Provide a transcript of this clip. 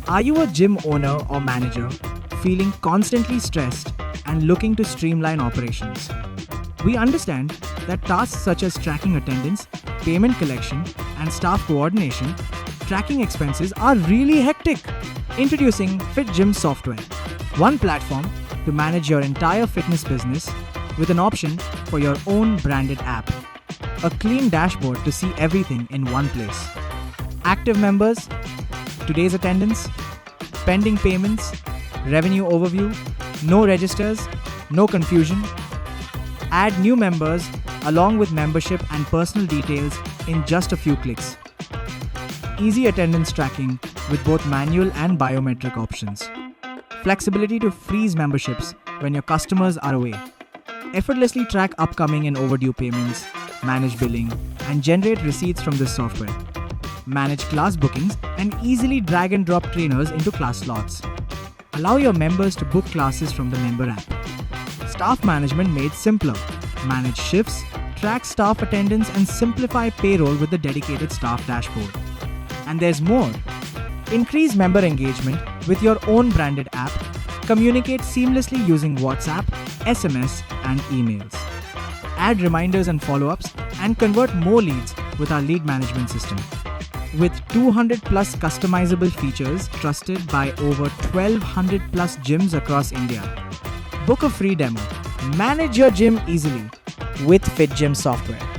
Are you a gym owner or manager feeling constantly stressed and looking to streamline operations? We understand that tasks such as tracking attendance, payment collection, and staff coordination, tracking expenses are really hectic. Introducing FitGymSoftware, one platform to manage your entire fitness business with an option for your own branded app. A clean dashboard to see everything in one place. Active members, today's attendance, pending payments, revenue overview, no registers, no confusion. Add new members along with membership and personal details in just a few clicks. Easy attendance tracking with both manual and biometric options. Flexibility to freeze memberships when your customers are away. Effortlessly track upcoming and overdue payments, manage billing, and generate receipts from this software. Manage class bookings and easily drag and drop trainers into class slots. Allow your members to book classes from the member app. Staff management made simpler. Manage shifts, track staff attendance, and simplify payroll with the dedicated staff dashboard. And there's more. Increase member engagement with your own branded app. Communicate seamlessly using WhatsApp, SMS, and emails. Add reminders and follow-ups and convert more leads with our lead management system. With 200 plus customizable features trusted by over 1200 plus gyms across India. Book a free demo. Manage your gym easily with FitGymSoftware.